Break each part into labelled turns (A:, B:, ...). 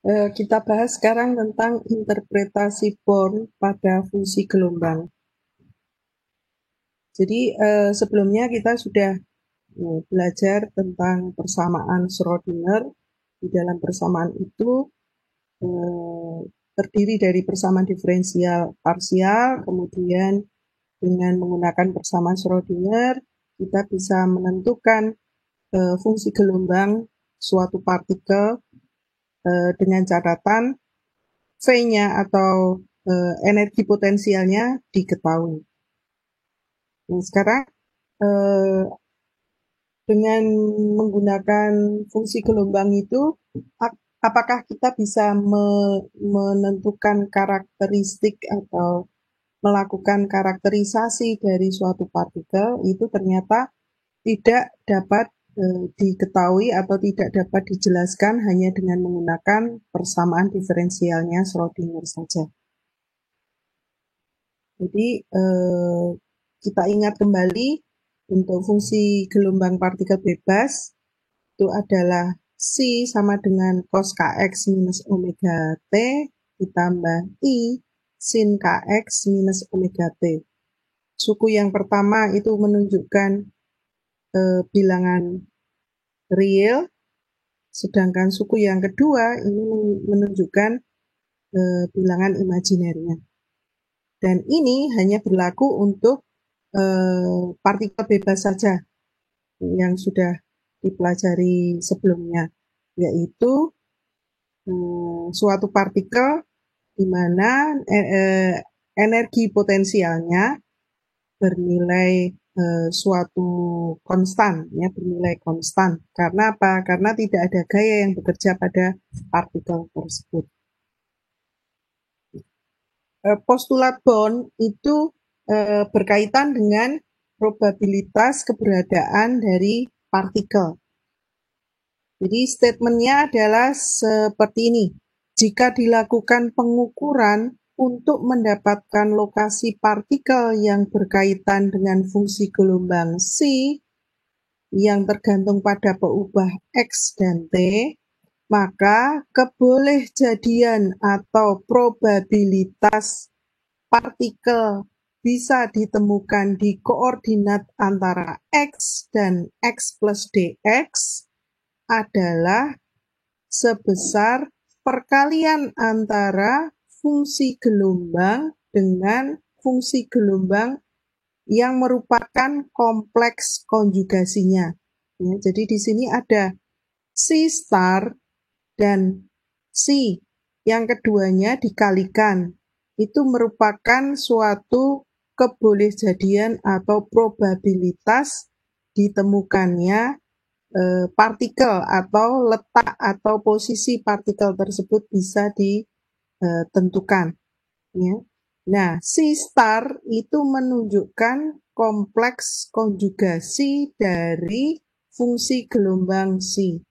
A: Kita bahas sekarang tentang interpretasi Born pada fungsi gelombang. Jadi sebelumnya kita sudah belajar tentang persamaan Schrödinger. Di dalam persamaan itu terdiri dari persamaan diferensial parsial, kemudian dengan menggunakan persamaan Schrödinger kita bisa menentukan fungsi gelombang suatu partikel dengan catatan V-nya atau energi potensialnya diketahui. Nah, sekarang dengan menggunakan fungsi gelombang itu, apakah kita bisa menentukan karakteristik atau melakukan karakterisasi dari suatu partikel? Itu ternyata tidak dapat diketahui atau tidak dapat dijelaskan hanya dengan menggunakan persamaan diferensialnya Schrödinger saja. Jadi kita ingat kembali untuk fungsi gelombang partikel bebas itu adalah C sama dengan cos kx minus omega t ditambah I sin kx minus omega t. Suku yang pertama itu menunjukkan bilangan real, sedangkan suku yang kedua ini menunjukkan bilangan imajinernya. Dan ini hanya berlaku untuk partikel bebas saja yang sudah dipelajari sebelumnya, yaitu suatu partikel di mana energi potensialnya bernilai suatu konstan, ya, bernilai konstan. Karena apa? Karena tidak ada gaya yang bekerja pada partikel tersebut. Postulat Born itu berkaitan dengan probabilitas keberadaan dari partikel. Jadi statementnya adalah seperti ini. Jika dilakukan pengukuran untuk mendapatkan lokasi partikel yang berkaitan dengan fungsi gelombang C yang tergantung pada peubah X dan T, maka kebolehjadian atau probabilitas partikel bisa ditemukan di koordinat antara X dan X plus DX adalah sebesar perkalian antara fungsi gelombang dengan fungsi gelombang yang merupakan kompleks konjugasinya. Ya, jadi di sini ada C star dan C yang keduanya dikalikan. Itu merupakan suatu kebolehjadian atau probabilitas ditemukannya partikel atau letak atau posisi partikel tersebut bisa ditentukan. Ya. Nah, C star itu menunjukkan kompleks konjugasi dari fungsi gelombang C.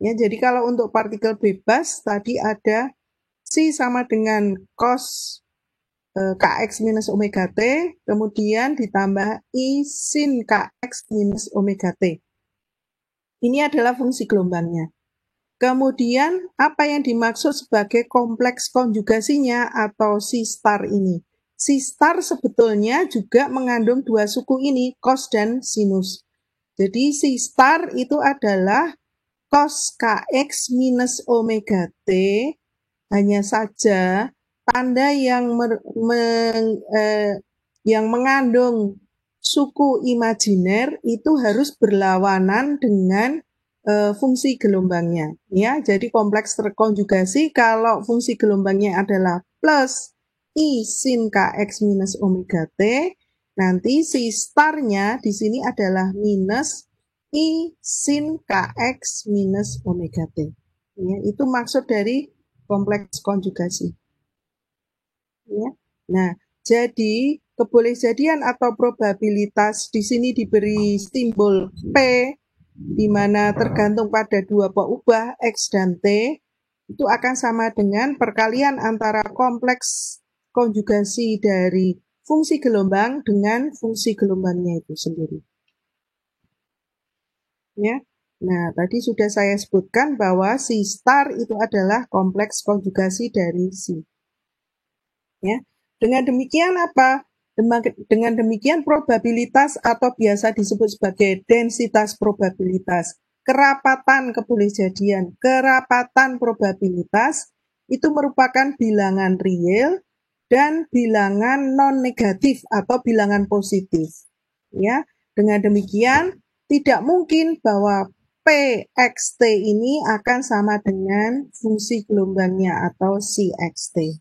A: Ya, jadi kalau untuk partikel bebas tadi ada C sama dengan cos Kx minus omega T, kemudian ditambah I sin Kx minus omega T. Ini adalah fungsi gelombangnya. Kemudian, apa yang dimaksud sebagai kompleks konjugasinya atau C star ini? C star sebetulnya juga mengandung dua suku ini, cos dan sinus. Jadi C star itu adalah cos Kx minus omega T, hanya saja tanda yang mengandung suku imajiner itu harus berlawanan dengan fungsi gelombangnya. Ya, jadi kompleks terkonjugasi kalau fungsi gelombangnya adalah plus I sin Kx minus omega T, nanti si starnya di sini adalah minus I sin Kx minus omega T. Ya, itu maksud dari kompleks konjugasi. Ya. Nah, jadi kebolehjadian atau probabilitas di sini diberi simbol P, di mana tergantung pada dua peubah X dan T, itu akan sama dengan perkalian antara kompleks konjugasi dari fungsi gelombang dengan fungsi gelombangnya itu sendiri. Ya. Nah, tadi sudah saya sebutkan bahwa si star itu adalah kompleks konjugasi dari si. Ya. Dengan demikian apa? Dengan demikian probabilitas atau biasa disebut sebagai densitas probabilitas, kerapatan kebolehjadian, kerapatan probabilitas itu merupakan bilangan real dan bilangan non-negatif atau bilangan positif. Ya, dengan demikian tidak mungkin bahwa PXT ini akan sama dengan fungsi gelombangnya atau CXT.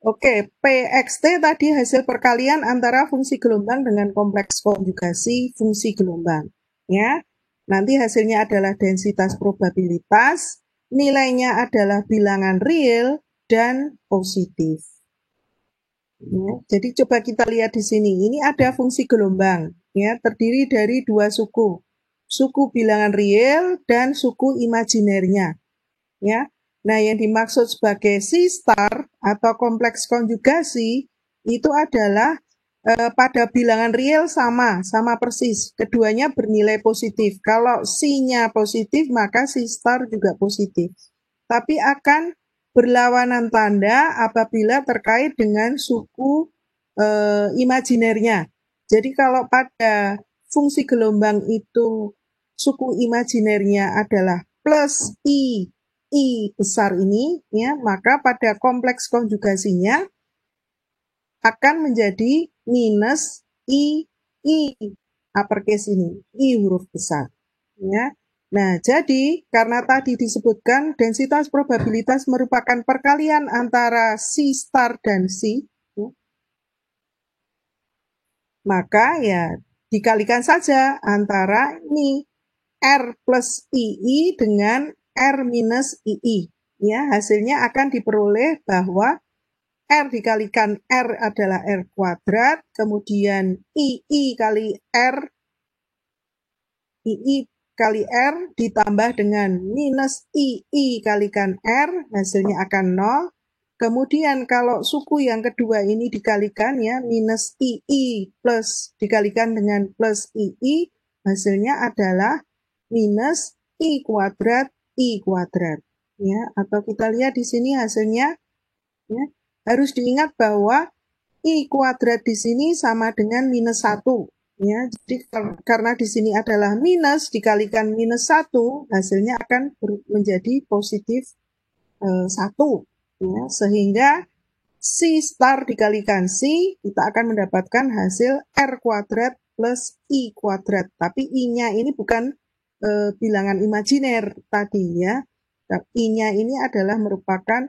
A: Oke, PXT tadi hasil perkalian antara fungsi gelombang dengan kompleks konjugasi fungsi gelombang. Ya, nanti hasilnya adalah densitas probabilitas, nilainya adalah bilangan real dan positif. Ya, jadi coba kita lihat di sini. Ini ada fungsi gelombang, ya, terdiri dari dua suku, suku bilangan real dan suku imajinernya. Ya, nah yang dimaksud sebagai C star atau kompleks konjugasi itu adalah pada bilangan real sama persis. Keduanya bernilai positif. Kalau C-nya positif, maka C star juga positif. Tapi akan berlawanan tanda apabila terkait dengan suku imajinernya. Jadi kalau pada fungsi gelombang itu suku imajinernya adalah plus I besar ini, ya, maka pada kompleks konjugasinya akan menjadi minus I uppercase ini, I huruf besar. Ya. Nah, jadi karena tadi disebutkan densitas probabilitas merupakan perkalian antara C star dan C, ya, maka ya dikalikan saja antara ini R plus II dengan R minus II. Ya, hasilnya akan diperoleh bahwa R dikalikan R adalah R kuadrat, kemudian II kali R, II kali R ditambah dengan minus II kalikan R, hasilnya akan 0. Kemudian kalau suku yang kedua ini dikalikan ya, minus II plus dikalikan dengan plus II, hasilnya adalah minus I kuadrat I kuadrat. Ya, atau kita lihat di sini hasilnya, ya, harus diingat bahwa I kuadrat di sini sama dengan minus 1. Ya, jadi karena di sini adalah minus dikalikan minus 1, hasilnya akan menjadi positif 1. Ya, sehingga C star dikalikan C, kita akan mendapatkan hasil R kuadrat plus I kuadrat. Tapi I-nya ini bukan bilangan imajiner tadi ya. I-nya ini adalah merupakan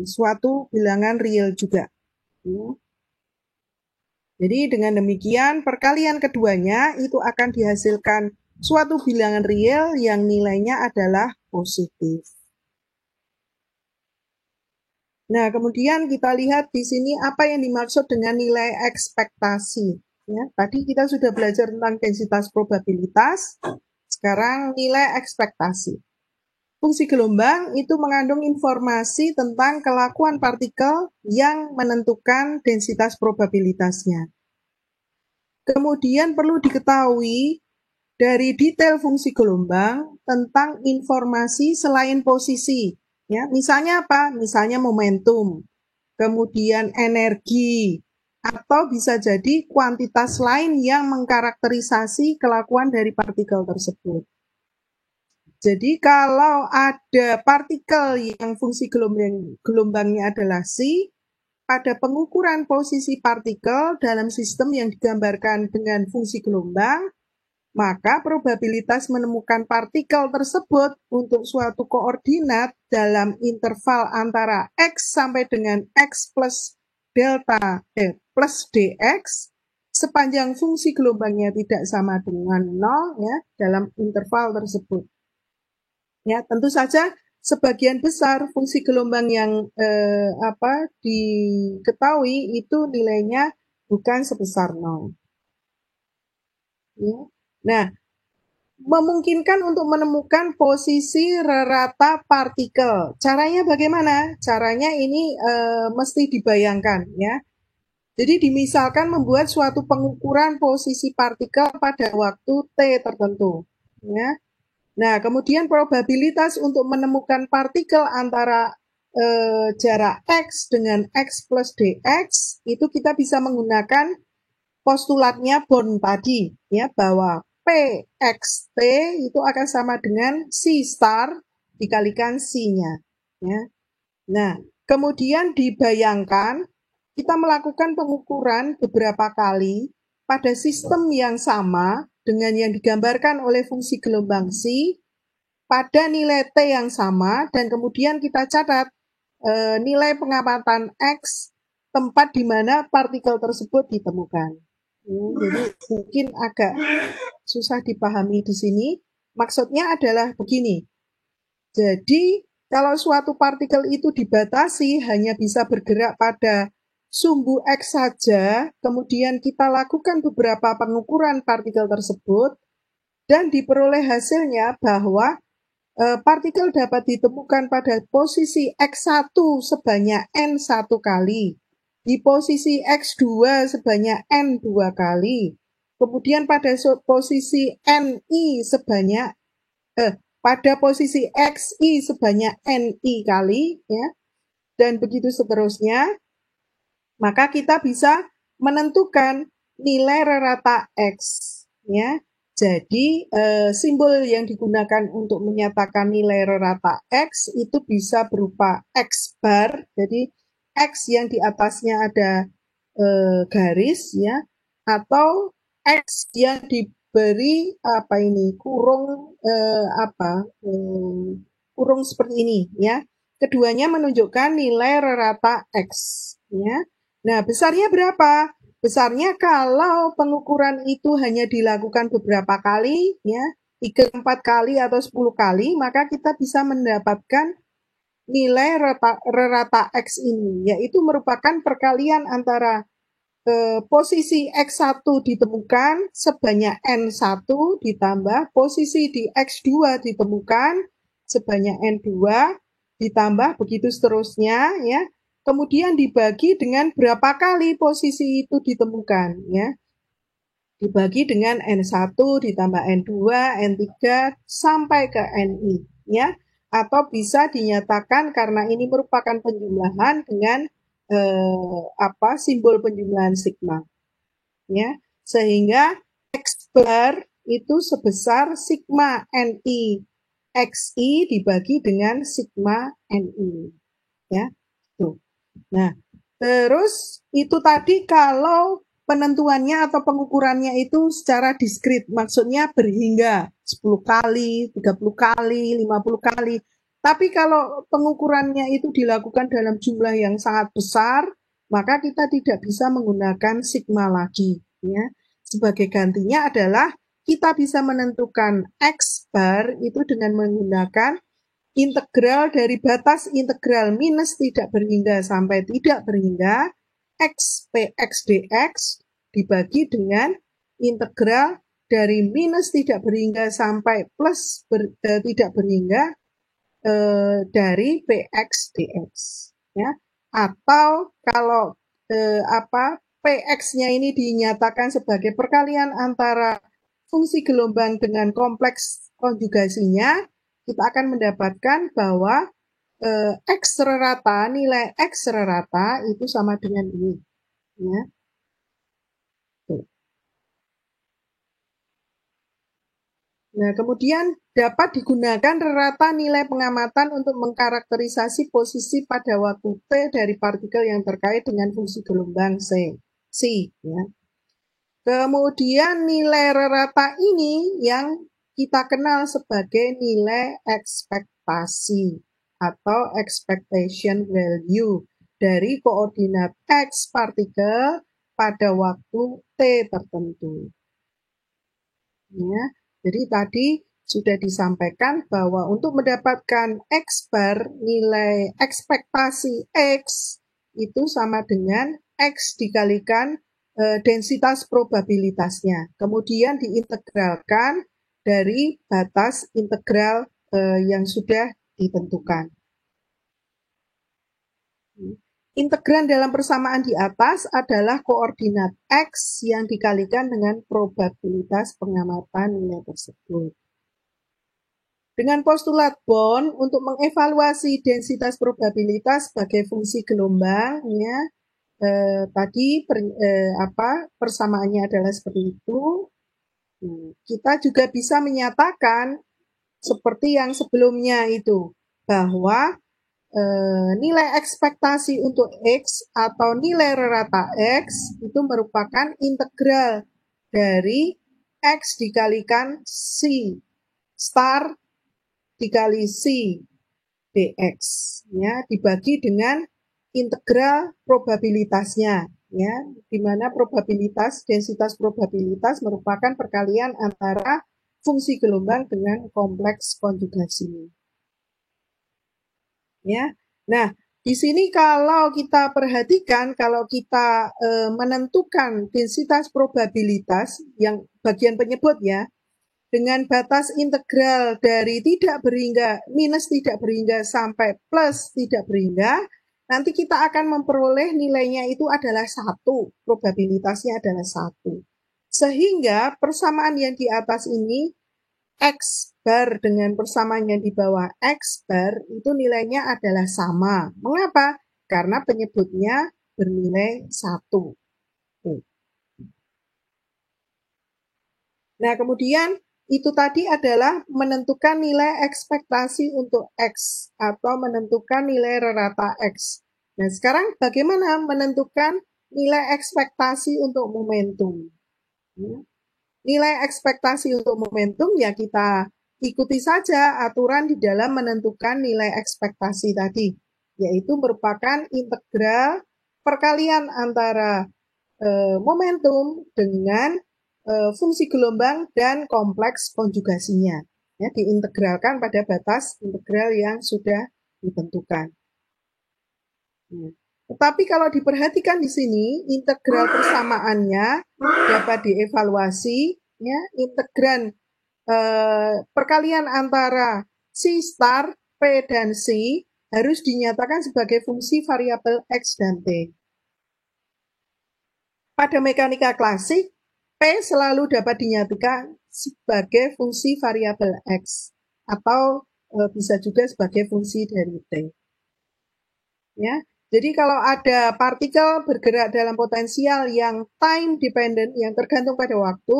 A: suatu bilangan real juga. Ya. Jadi dengan demikian perkalian keduanya itu akan dihasilkan suatu bilangan real yang nilainya adalah positif. Nah, kemudian kita lihat di sini apa yang dimaksud dengan nilai ekspektasi. Ya, tadi kita sudah belajar tentang densitas probabilitas, sekarang nilai ekspektasi. Fungsi gelombang itu mengandung informasi tentang kelakuan partikel yang menentukan densitas probabilitasnya. Kemudian perlu diketahui dari detail fungsi gelombang tentang informasi selain posisi. Ya, misalnya apa? Misalnya momentum, kemudian energi, atau bisa jadi kuantitas lain yang mengkarakterisasi kelakuan dari partikel tersebut. Jadi kalau ada partikel yang fungsi gelombangnya adalah C, pada pengukuran posisi partikel dalam sistem yang digambarkan dengan fungsi gelombang, maka probabilitas menemukan partikel tersebut untuk suatu koordinat dalam interval antara X sampai dengan X plus delta plus dx sepanjang fungsi gelombangnya tidak sama dengan 0 ya dalam interval tersebut. Ya, tentu saja sebagian besar fungsi gelombang yang diketahui itu nilainya bukan sebesar 0. Ya. Nah, memungkinkan untuk menemukan posisi rata partikel. Caranya bagaimana? Caranya ini mesti dibayangkan ya. Jadi dimisalkan membuat suatu pengukuran posisi partikel pada waktu T tertentu. Ya. Nah, kemudian probabilitas untuk menemukan partikel antara jarak X dengan X plus DX, itu kita bisa menggunakan postulatnya Born tadi, ya, bahwa PXT itu akan sama dengan C star dikalikan C-nya. Ya. Nah, kemudian dibayangkan kita melakukan pengukuran beberapa kali pada sistem yang sama dengan yang digambarkan oleh fungsi gelombang C pada nilai T yang sama, dan kemudian kita catat nilai pengamatan X tempat di mana partikel tersebut ditemukan. Jadi mungkin agak susah dipahami di sini. Maksudnya adalah begini. Jadi kalau suatu partikel itu dibatasi hanya bisa bergerak pada sumbu X saja, kemudian kita lakukan beberapa pengukuran partikel tersebut, dan diperoleh hasilnya bahwa partikel dapat ditemukan pada posisi X1 sebanyak N1 kali, di posisi X2 sebanyak N2 kali, kemudian pada posisi Ni sebanyak pada posisi XI sebanyak Ni kali, ya, dan begitu seterusnya, maka kita bisa menentukan nilai rata X. Ya. Jadi simbol yang digunakan untuk menyatakan nilai rata X itu bisa berupa X bar, jadi X yang di atasnya ada garis, ya, atau X yang diberi kurung seperti ini, ya. Keduanya menunjukkan nilai rata X, ya. Nah, besarnya berapa? Besarnya kalau pengukuran itu hanya dilakukan beberapa kali, ya, 3, 4 kali atau 10 kali, maka kita bisa mendapatkan nilai rata X ini, yaitu merupakan perkalian antara posisi X1 ditemukan sebanyak N1 ditambah posisi di X2 ditemukan sebanyak N2 ditambah begitu seterusnya, ya. Kemudian dibagi dengan berapa kali posisi itu ditemukan, ya. Dibagi dengan N1 ditambah N2, N3 sampai ke Ni, ya. Atau bisa dinyatakan karena ini merupakan penjumlahan dengan simbol penjumlahan sigma, ya, sehingga X bar itu sebesar sigma Ni Xi dibagi dengan sigma Ni, ya. Tuh. Nah, terus itu tadi kalau penentuannya atau pengukurannya itu secara diskrit, maksudnya berhingga 10 kali, 30 kali, 50 kali. Tapi kalau pengukurannya itu dilakukan dalam jumlah yang sangat besar, maka kita tidak bisa menggunakan sigma lagi, ya. Sebagai gantinya adalah kita bisa menentukan X bar itu dengan menggunakan integral dari batas integral minus tidak berhingga sampai tidak berhingga X Px dx dibagi dengan integral dari minus tidak berhingga sampai plus tidak berhingga dari Px dx, ya. Atau kalau Px-nya ini dinyatakan sebagai perkalian antara fungsi gelombang dengan kompleks konjugasinya, kita akan mendapatkan bahwa X rata, nilai X rata itu sama dengan ini, ya. Nah, kemudian dapat digunakan rata nilai pengamatan untuk mengkarakterisasi posisi pada waktu T dari partikel yang terkait dengan fungsi gelombang C, ya. Kemudian nilai rata ini yang kita kenal sebagai nilai ekspektasi atau expectation value dari koordinat X partikel pada waktu T tertentu. Ya, jadi tadi sudah disampaikan bahwa untuk mendapatkan X bar, nilai ekspektasi X itu sama dengan X dikalikan densitas probabilitasnya. Kemudian diintegralkan dari batas integral yang sudah ditentukan. Integran dalam persamaan di atas adalah koordinat X yang dikalikan dengan probabilitas pengamatan nilai tersebut. Dengan postulat Born, untuk mengevaluasi densitas probabilitas sebagai fungsi gelombang, ya, tadi persamaannya adalah seperti itu. Kita juga bisa menyatakan seperti yang sebelumnya itu, bahwa nilai ekspektasi untuk X atau nilai rata X itu merupakan integral dari X dikalikan C star dikali C dx, ya, dibagi dengan integral probabilitasnya, ya, di mana probabilitas, densitas probabilitas merupakan perkalian antara fungsi gelombang dengan kompleks konjugasinya. Ya. Nah, di sini kalau kita perhatikan, kalau kita menentukan densitas probabilitas yang bagian penyebut, ya, dengan batas integral dari tidak berhingga, minus tidak berhingga sampai plus tidak berhingga, nanti kita akan memperoleh nilainya itu adalah 1, probabilitasnya adalah 1. Sehingga persamaan yang di atas ini X bar dengan persamaan yang di bawah X bar itu nilainya adalah sama. Mengapa? Karena penyebutnya bernilai 1. Nah, kemudian itu tadi adalah menentukan nilai ekspektasi untuk X atau menentukan nilai rata X. Nah, sekarang bagaimana menentukan nilai ekspektasi untuk momentum? Nilai ekspektasi untuk momentum ya kita ikuti saja aturan di dalam menentukan nilai ekspektasi tadi, yaitu merupakan integral perkalian antara momentum dengan fungsi gelombang dan kompleks konjugasinya. Ya, diintegralkan pada batas integral yang sudah ditentukan. Tetapi kalau diperhatikan di sini, integral persamaannya dapat dievaluasi, ya, integran perkalian antara C star, P, dan C harus dinyatakan sebagai fungsi variabel X dan T. Pada mekanika klasik, P selalu dapat dinyatakan sebagai fungsi variabel X atau bisa juga sebagai fungsi dari T. Ya, jadi kalau ada partikel bergerak dalam potensial yang time dependent, yang tergantung pada waktu,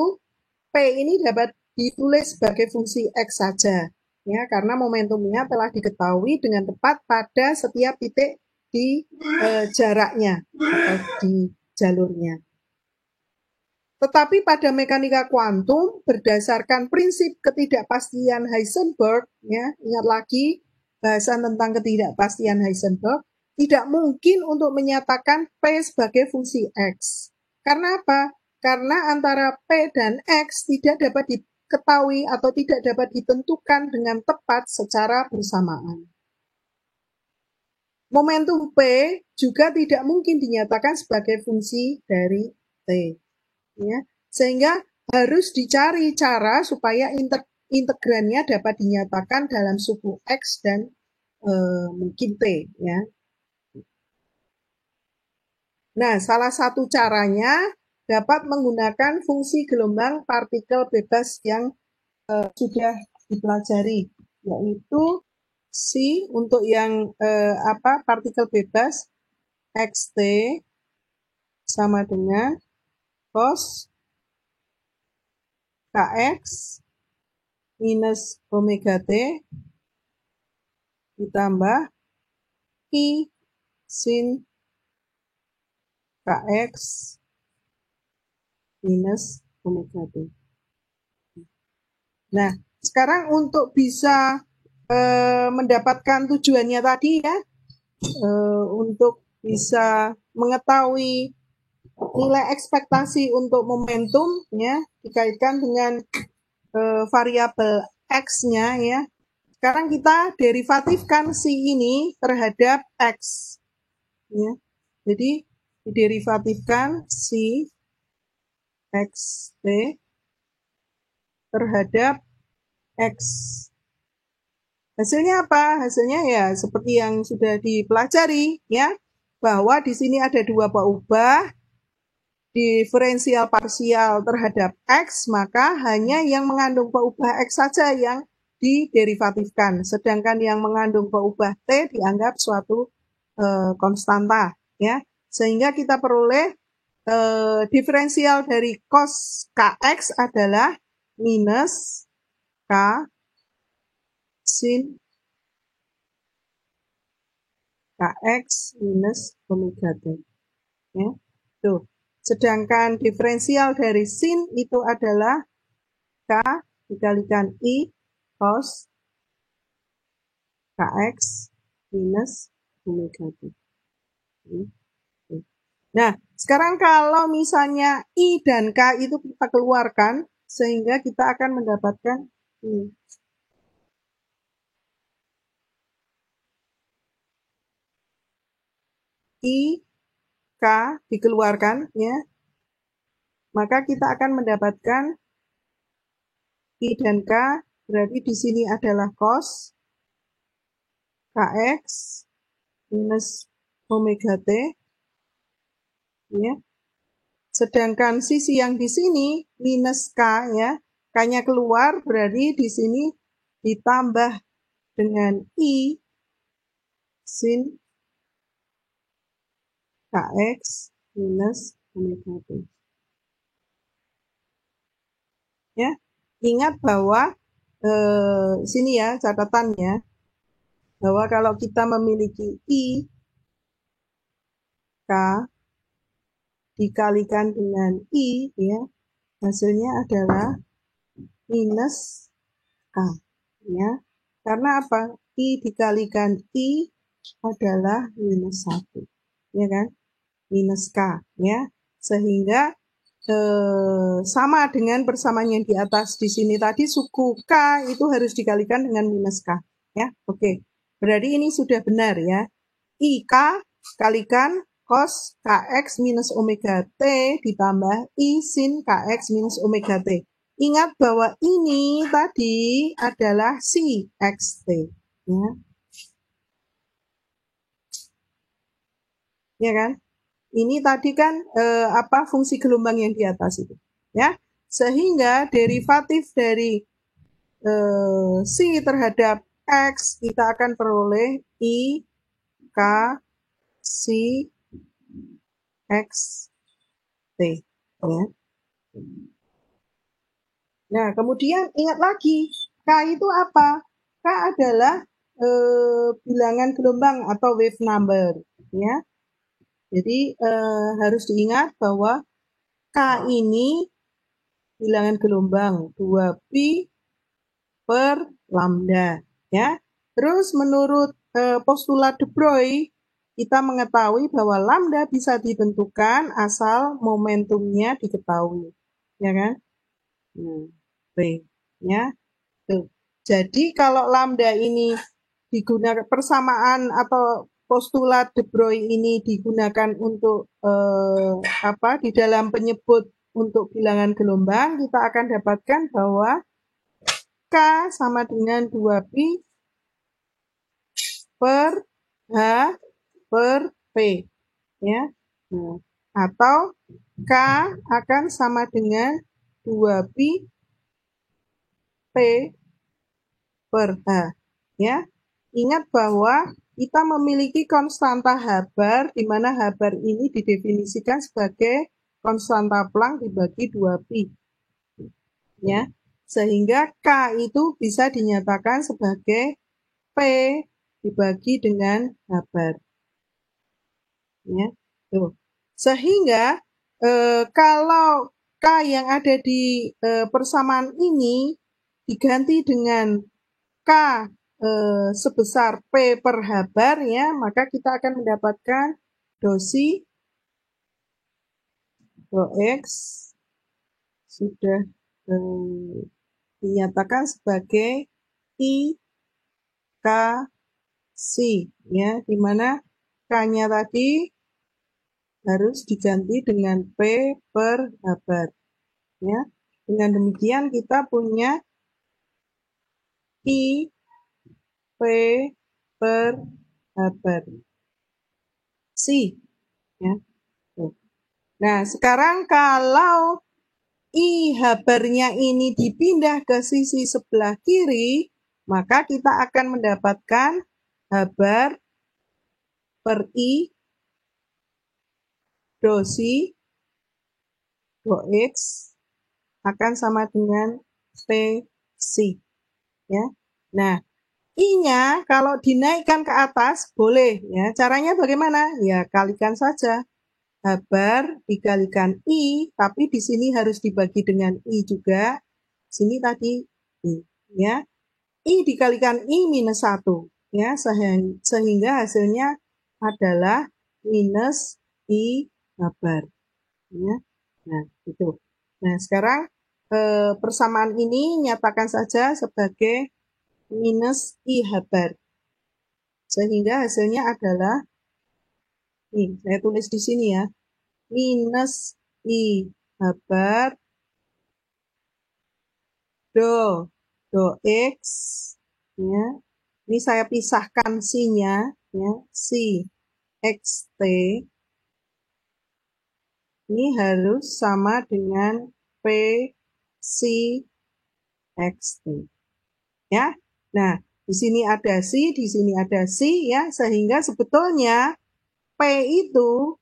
A: P ini dapat ditulis sebagai fungsi X saja, ya, karena momentumnya telah diketahui dengan tepat pada setiap titik di jaraknya atau di jalurnya. Tetapi pada mekanika kuantum, berdasarkan prinsip ketidakpastian Heisenberg, ya, ingat lagi bahasan tentang ketidakpastian Heisenberg, tidak mungkin untuk menyatakan P sebagai fungsi X. Karena apa? Karena antara P dan X tidak dapat diketahui atau tidak dapat ditentukan dengan tepat secara bersamaan. Momentum P juga tidak mungkin dinyatakan sebagai fungsi dari T. Ya. Sehingga harus dicari cara supaya integrannya dapat dinyatakan dalam suku X dan mungkin T. Ya. Nah, salah satu caranya dapat menggunakan fungsi gelombang partikel bebas yang sudah dipelajari, yaitu C untuk yang partikel bebas xt sama dengan cos kx minus omega t ditambah I sin kx minus omega t. Nah, sekarang untuk bisa mendapatkan tujuannya tadi, ya, untuk bisa mengetahui nilai ekspektasi untuk momentum, ya, dikaitkan dengan variabel X-nya, ya. Sekarang kita derivatifkan si ini terhadap X, ya. Jadi diderivatifkan si XT terhadap X. Hasilnya apa? Hasilnya ya seperti yang sudah dipelajari, ya. bahwa di sini ada dua peubah diferensial parsial terhadap X, maka hanya yang mengandung peubah X saja yang diderivatifkan, sedangkan yang mengandung peubah T dianggap suatu konstanta, ya. Sehingga kita peroleh diferensial dari cos Kx adalah minus K sin Kx minus omega T. Ya. Tuh. Sedangkan diferensial dari sin itu adalah K dikalikan I cos Kx minus omega T. Nah, sekarang kalau misalnya I dan K itu kita keluarkan, sehingga kita akan mendapatkan ini. I, K dikeluarkan, ya, maka kita akan mendapatkan I dan K, berarti di sini adalah cos Kx minus omega T, ya. Sedangkan sisi yang di sini minus K, ya, K-nya keluar, berarti di sini ditambah dengan I sin Kx minus omega T. Ya, ingat bahwa sini ya catatannya, bahwa kalau kita memiliki I, K dikalikan dengan I, ya, hasilnya adalah minus K. Ya. Karena apa? I dikalikan I adalah minus 1. Ya kan? Minus K. Ya. Sehingga sama dengan persamaan yang di atas. Di sini tadi suku K itu harus dikalikan dengan minus K. Ya, oke. Berarti ini sudah benar ya. IK kalikan cos Kx minus omega T ditambah I sin Kx minus omega T. Ingat bahwa ini tadi adalah si xt. Ya, ya kan? Ini tadi kan fungsi gelombang yang di atas itu, ya. Sehingga derivatif dari si terhadap x kita akan peroleh I K si x t, ya. Nah, kemudian ingat lagi K itu apa? K adalah bilangan gelombang atau wave number, ya. Jadi harus diingat bahwa K ini bilangan gelombang 2pi per lambda, ya. Terus menurut postulat de Broglie kita mengetahui bahwa lambda bisa ditentukan asal momentumnya diketahui, ya kan? B, ya. Tuh. Jadi kalau lambda ini digunakan persamaan atau postulat de Broglie ini digunakan untuk di dalam penyebut untuk bilangan gelombang, kita akan dapatkan bahwa K sama dengan 2pi per H per P, ya. Nah, atau K akan sama dengan 2pi P per H, ya. Ingat bahwa kita memiliki konstanta H bar, di mana H bar ini didefinisikan sebagai konstanta Planck dibagi 2pi. Ya. Sehingga K itu bisa dinyatakan sebagai P dibagi dengan H bar. Ya. Tuh. Sehingga kalau K yang ada di persamaan ini diganti dengan K sebesar P per H bar, ya, maka kita akan mendapatkan dosi dou X sudah dinyatakan sebagai I K C, ya, di mana K-nya tadi harus diganti dengan P per H bar, ya. Dengan demikian kita punya I P per H bar C. Ya. Nah, sekarang kalau I habarnya ini dipindah ke sisi sebelah kiri, maka kita akan mendapatkan habar per I do si do X akan sama dengan P si. Ya. Nah, I-nya kalau dinaikkan ke atas boleh ya. Caranya bagaimana? Ya kalikan saja. Habar dikalikan I, tapi di sini harus dibagi dengan I juga. Sini tadi I, ya. I dikalikan I minus 1, ya. Sehingga hasilnya adalah minus I habar. Ya. Nah, itu. Nah, sekarang persamaan ini nyatakan saja sebagai minus I habar. Sehingga hasilnya adalah, nih, saya tulis di sini ya, minus I habar do X, ya. Ini saya pisahkan si-nya, ya, si XT, ini harus sama dengan P si XT. Ya. Nah, di sini ada si, di sini ada si, ya, sehingga sebetulnya P itu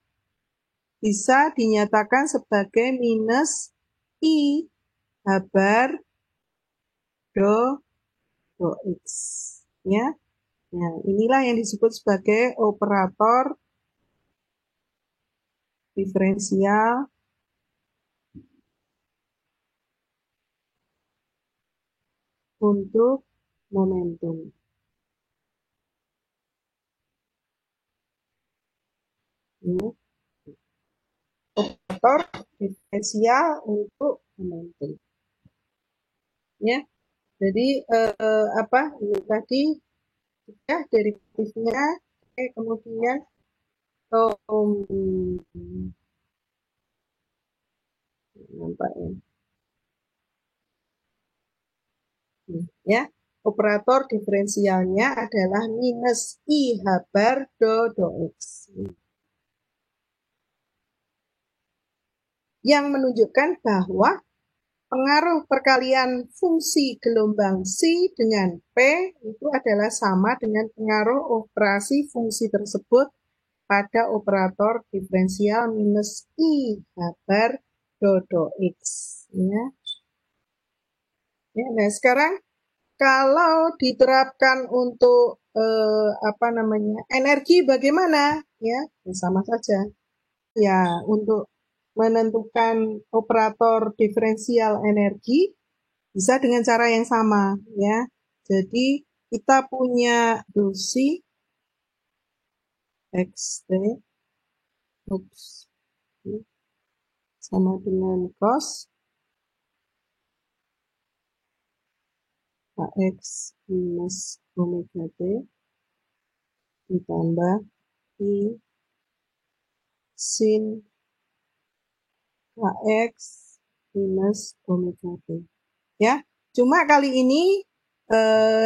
A: bisa dinyatakan sebagai minus I habar do X. Ya. Nah, inilah yang disebut sebagai operator diferensial untuk momentum. Ya. Operator diferensial untuk momentum. Ya. Jadi apa ini tadi ya derivatifnya, kemudian nampak ya, operator diferensialnya adalah minus I habar do X. Yang menunjukkan bahwa pengaruh perkalian fungsi gelombang C dengan P itu adalah sama dengan pengaruh operasi fungsi tersebut pada operator diferensial minus I habar do X. Ya. Ya, nah sekarang kalau diterapkan untuk apa namanya energi bagaimana? Ya, sama saja. Ya, untuk menentukan operator diferensial energi bisa dengan cara yang sama, ya. Jadi kita punya dosi XT sama dengan cos AX minus omega T ditambah I sin AX minus omega T. Ya, cuma kali ini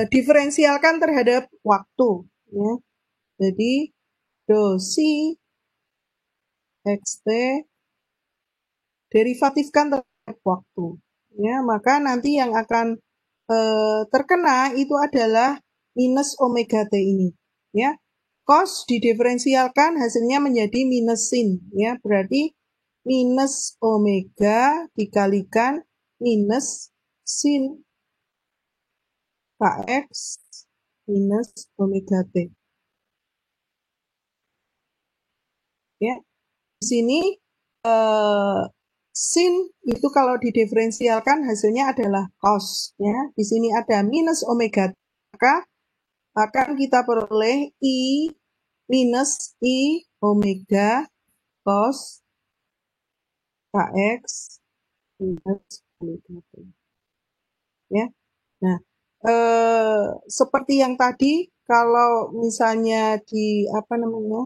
A: diferensialkan terhadap waktu. Ya. Jadi dosi XT derivatifkan terhadap waktu. Ya, maka nanti yang akan terkena itu adalah minus omega T ini. Ya, cos didiferensialkan hasilnya menjadi minus sin. Ya, berarti minus omega dikalikan minus sin Kx minus omega T. Ya, di sini sin itu kalau didiferensialkan hasilnya adalah cos. Ya, di sini ada minus omega T, maka akan kita peroleh I minus I omega cos Kx minus omega T. Ya, nah seperti yang tadi, kalau misalnya di apa namanya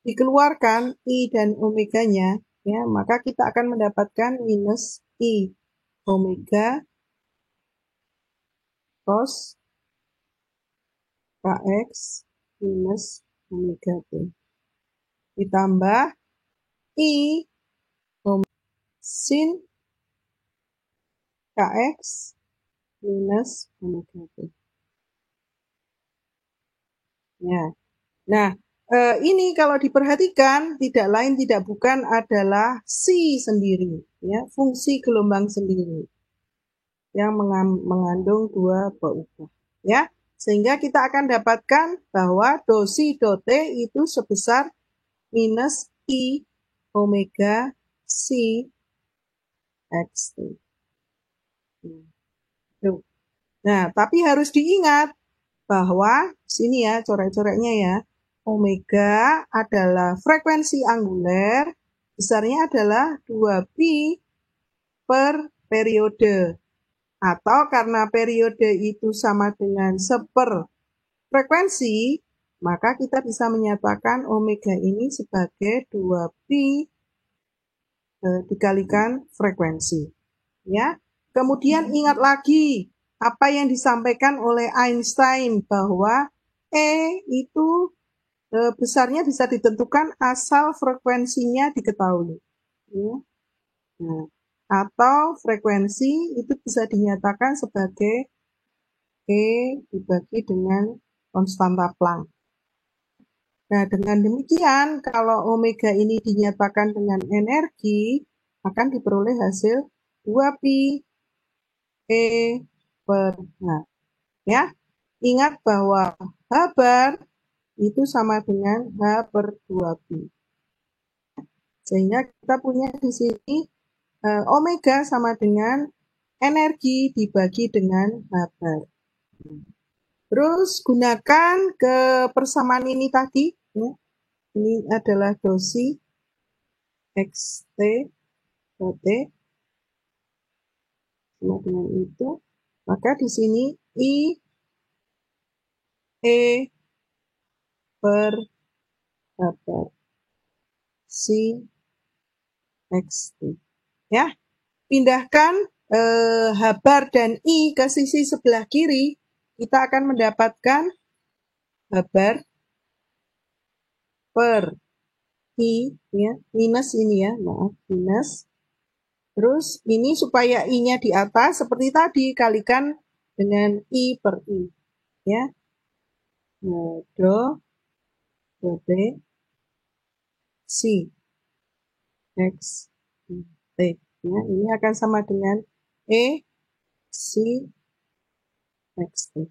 A: dikeluarkan I dan omeganya, ya maka kita akan mendapatkan minus I omega cos Kx minus omega T. ditambah I sin Kx minus omega T. Ya. Nah, ini kalau diperhatikan tidak lain tidak bukan adalah psi sendiri, ya, fungsi gelombang sendiri yang mengandung dua peubah, ya. Sehingga kita akan dapatkan bahwa do si do T itu sebesar minus I omega si Xt. Nah, tapi harus diingat bahwa sini ya coret-coretnya ya, omega adalah frekuensi anguler, besarnya adalah 2pi per periode. Atau karena periode itu sama dengan seper frekuensi, maka kita bisa menyatakan omega ini sebagai 2pi dikalikan frekuensi. Ya. Kemudian ingat lagi apa yang disampaikan oleh Einstein bahwa E itu besarnya bisa ditentukan asal frekuensinya diketahui. Ya. Nah, atau frekuensi itu bisa dinyatakan sebagai E dibagi dengan konstanta Planck. Nah, dengan demikian, kalau omega ini dinyatakan dengan energi, akan diperoleh hasil 2pi E per H. Ya, ingat bahwa H bar itu sama dengan H per 2pi. Sehingga kita punya di sini omega sama dengan energi dibagi dengan H bar. Terus gunakan ke persamaan ini tadi. Ya. Ini adalah dosi Xt T sama dengan itu. Maka di sini I E per H bar si Xt. Ya, pindahkan H bar dan I ke sisi sebelah kiri, kita akan mendapatkan H bar per I, ya, minus ini ya, maaf, minus. Terus ini supaya I-nya di atas, seperti tadi, kalikan dengan I per I. Ya. Nah, do T, si X, T. Ya, ini akan sama dengan E, si X, T.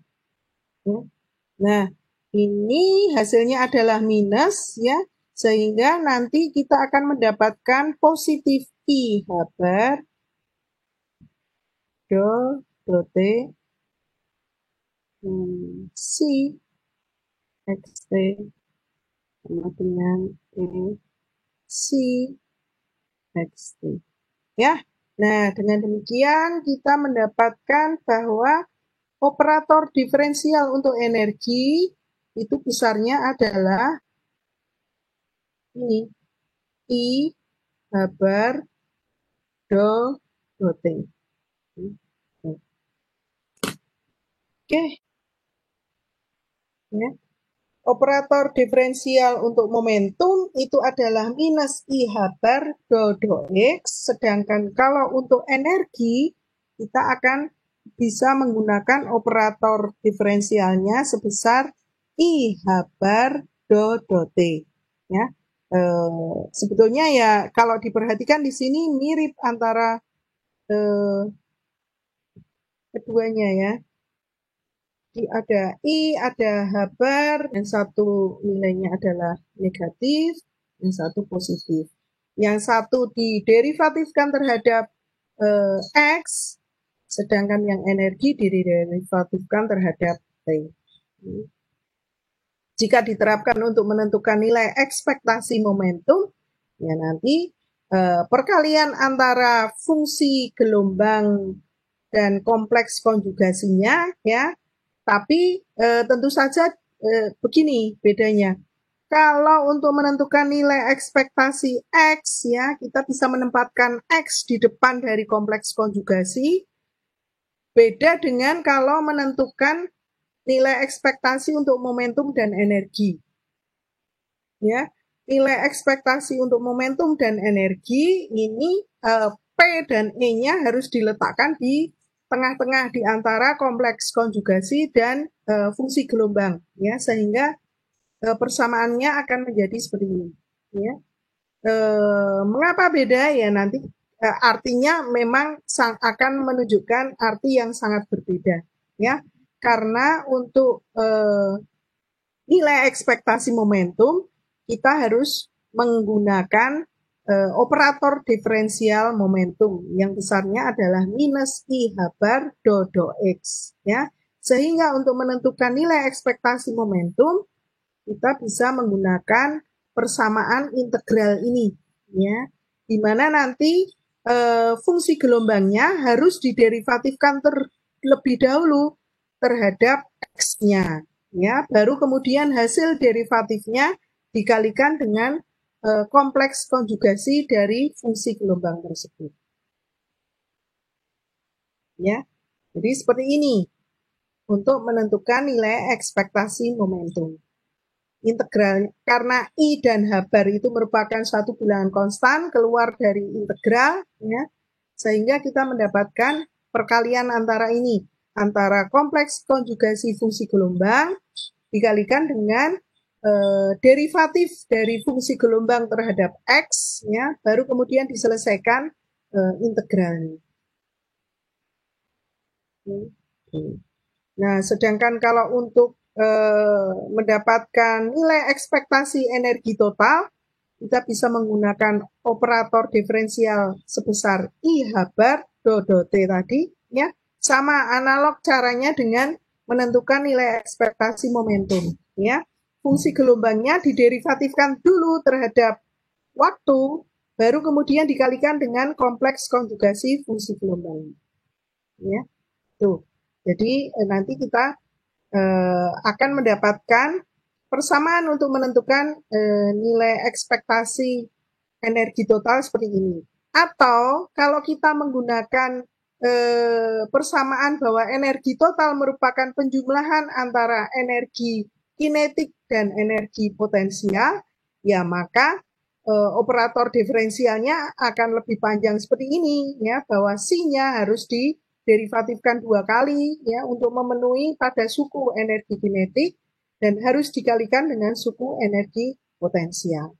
A: Ya. Nah, ini hasilnya adalah minus, ya. Sehingga nanti kita akan mendapatkan positif I H bar do T si Xt sama dengan E si Xt. Ya. Nah, dengan demikian kita mendapatkan bahwa operator diferensial untuk energi itu besarnya adalah ini I H bar do T. Oke. Ya. Operator diferensial untuk momentum itu adalah minus I H bar do X, sedangkan kalau untuk energi kita akan bisa menggunakan operator diferensialnya sebesar I H bar do T. Ya. Sebetulnya ya kalau diperhatikan di sini mirip antara keduanya ya. Ada I, ada H bar, yang satu nilainya adalah negatif, yang satu positif. Yang satu diderivatifkan terhadap X, sedangkan yang energi diderivatifkan terhadap T. Jika diterapkan untuk menentukan nilai ekspektasi momentum, ya nanti perkalian antara fungsi gelombang dan kompleks konjugasinya, ya. Tapi tentu saja begini bedanya. Kalau untuk menentukan nilai ekspektasi X, ya, kita bisa menempatkan X di depan dari kompleks konjugasi. Beda dengan kalau menentukan nilai ekspektasi untuk momentum dan energi. Ya, nilai ekspektasi untuk momentum dan energi ini P dan E-nya harus diletakkan di tengah-tengah di antara kompleks konjugasi dan fungsi gelombang, ya, sehingga persamaannya akan menjadi seperti ini, ya. Mengapa beda ya nanti artinya memang akan menunjukkan arti yang sangat berbeda, ya, karena untuk nilai ekspektasi momentum kita harus menggunakan operator diferensial momentum yang besarnya adalah minus I H bar do X, ya, sehingga untuk menentukan nilai ekspektasi momentum kita bisa menggunakan persamaan integral ini, ya, di mana nanti fungsi gelombangnya harus diderivatifkan terlebih dahulu terhadap X-nya, ya, baru kemudian hasil derivatifnya dikalikan dengan kompleks konjugasi dari fungsi gelombang tersebut, ya. Jadi seperti ini untuk menentukan nilai ekspektasi momentum. Integral karena I dan H bar itu merupakan suatu bilangan konstan keluar dari integral, ya, sehingga kita mendapatkan perkalian antara ini, antara kompleks konjugasi fungsi gelombang dikalikan dengan derivatif dari fungsi gelombang terhadap X, ya, baru kemudian diselesaikan integralnya. Nah, sedangkan kalau untuk mendapatkan nilai ekspektasi energi total, kita bisa menggunakan operator diferensial sebesar I H bar do T tadi, ya, sama analog caranya dengan menentukan nilai ekspektasi momentum, ya. Fungsi gelombangnya diderivatifkan dulu terhadap waktu, baru kemudian dikalikan dengan kompleks konjugasi fungsi gelombang, ya. Tuh. Jadi nanti kita akan mendapatkan persamaan untuk menentukan nilai ekspektasi energi total seperti ini. Atau kalau kita menggunakan persamaan bahwa energi total merupakan penjumlahan antara energi kinetik dan energi potensial, ya maka operator diferensialnya akan lebih panjang seperti ini, ya, bahwa C-nya harus diderivatifkan 2 kali, ya, untuk memenuhi pada suku energi kinetik dan harus dikalikan dengan suku energi potensial.